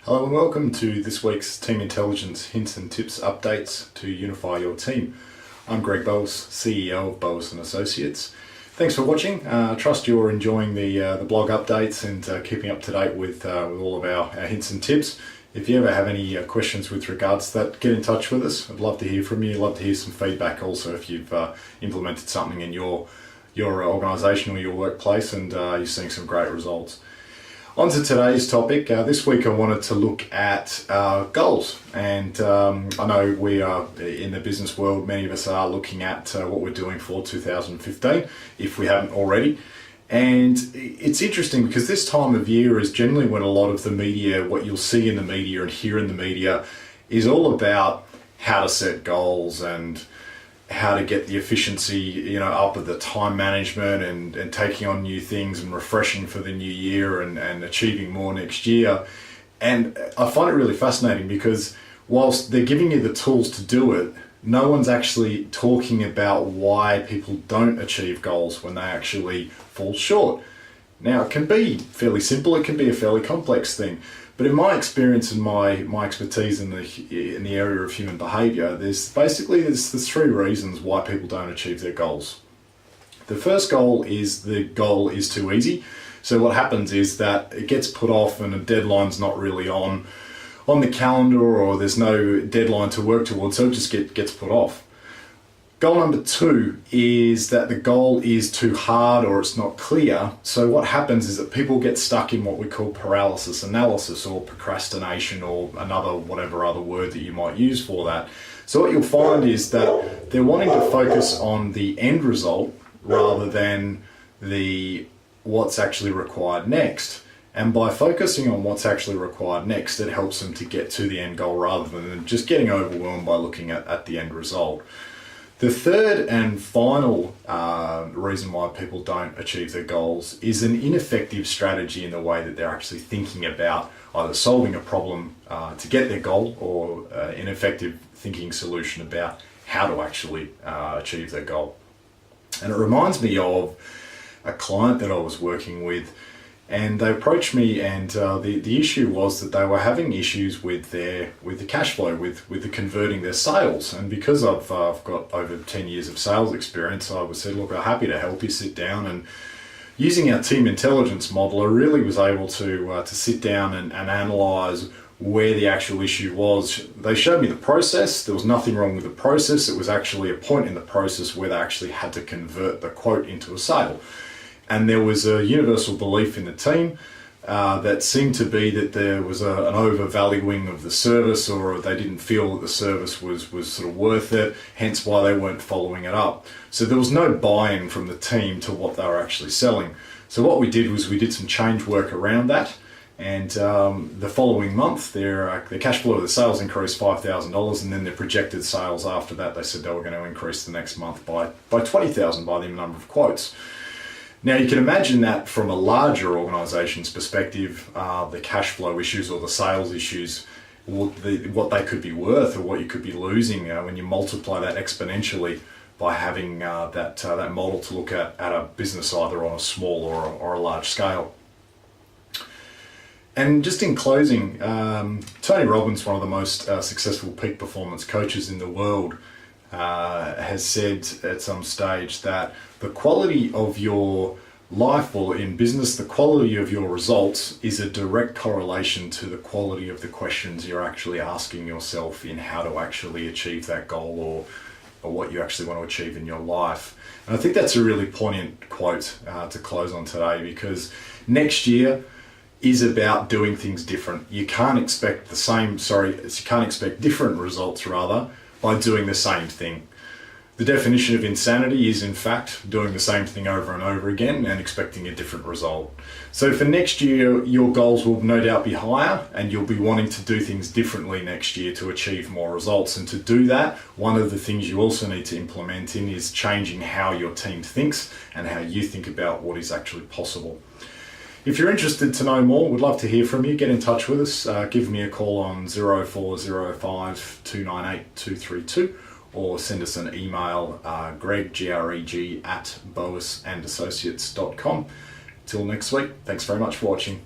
Hello and welcome to this week's Team Intelligence Hints and Tips updates to unify your team. I'm Greg Bowes, CEO of Bowes & Associates. Thanks for watching. I trust you're enjoying the blog updates and keeping up to date with all of our hints and tips. If you ever have any questions with regards to that, get in touch with us. I'd love to hear from you. I'd love to hear some feedback also if you've implemented something in your organisation or your workplace and you're seeing some great results. On to today's topic. This week I wanted to look at goals, and I know we are in the business world, many of us are looking at what we're doing for 2015 if we haven't already. And it's interesting because this time of year is generally when a lot of the media, what you'll see in the media and hear in the media, is all about how to set goals and how to get the efficiency, up at the time management and taking on new things and refreshing for the new year and achieving more next year. And I find it really fascinating because whilst they're giving you the tools to do it, no one's actually talking about why people don't achieve goals when they actually fall short. Now, it can be fairly simple, it can be a fairly complex thing. But in my experience and my expertise in the area of human behaviour, there's three reasons why people don't achieve their goals. The first goal is the goal is too easy. So what happens is that it gets put off and a deadline's not really on the calendar, or there's no deadline to work towards, so it just gets put off. Goal number two is that the goal is too hard or it's not clear. So what happens is that people get stuck in what we call paralysis analysis or procrastination or another whatever other word that you might use for that. So what you'll find is that they're wanting to focus on the end result rather than what's actually required next. And by focusing on what's actually required next, it helps them to get to the end goal rather than just getting overwhelmed by looking at the end result. The third and final reason why people don't achieve their goals is an ineffective strategy in the way that they're actually thinking about either solving a problem to get their goal or an ineffective thinking solution about how to actually achieve their goal. And it reminds me of a client that I was working with, and they approached me, and the issue was that they were having issues with the cash flow, with the converting their sales. And because I've got over 10 years of sales experience, I said, look, I'm happy to help you sit down. And using our team intelligence model, I really was able to sit down and analyze where the actual issue was. They showed me the process. There was nothing wrong with the process. It was actually a point in the process where they actually had to convert the quote into a sale. And there was a universal belief in the team that seemed to be that there was an overvaluing of the service, or they didn't feel that the service was sort of worth it, hence why they weren't following it up. So there was no buy-in from the team to what they were actually selling. So what we did was we did some change work around that, and the following month their cash flow of the sales increased $5,000, and then their projected sales after that, they said they were going to increase the next month by $20,000 by the number of quotes. Now you can imagine that from a larger organisation's perspective, the cash flow issues or the sales issues, what they could be worth or what you could be losing when you multiply that exponentially by having that model to look at a business either on a small or a large scale. And just in closing, Tony Robbins, one of the most successful peak performance coaches in the world, has said at some stage that the quality of your life, or in business, the quality of your results is a direct correlation to the quality of the questions you're actually asking yourself in how to actually achieve that goal or what you actually want to achieve in your life. And I think that's a really poignant quote to close on today, because next year is about doing things different. You can't expect different results rather by doing the same thing. The definition of insanity is, in fact, doing the same thing over and over again and expecting a different result. So for next year, your goals will no doubt be higher, and you'll be wanting to do things differently next year to achieve more results. And to do that, one of the things you also need to implement is changing how your team thinks and how you think about what is actually possible. If you're interested to know more, we'd love to hear from you. Get in touch with us. Give me a call on 0405 298 232 or send us an email, greg, Greg, @bowesandassociates.com. Till next week, thanks very much for watching.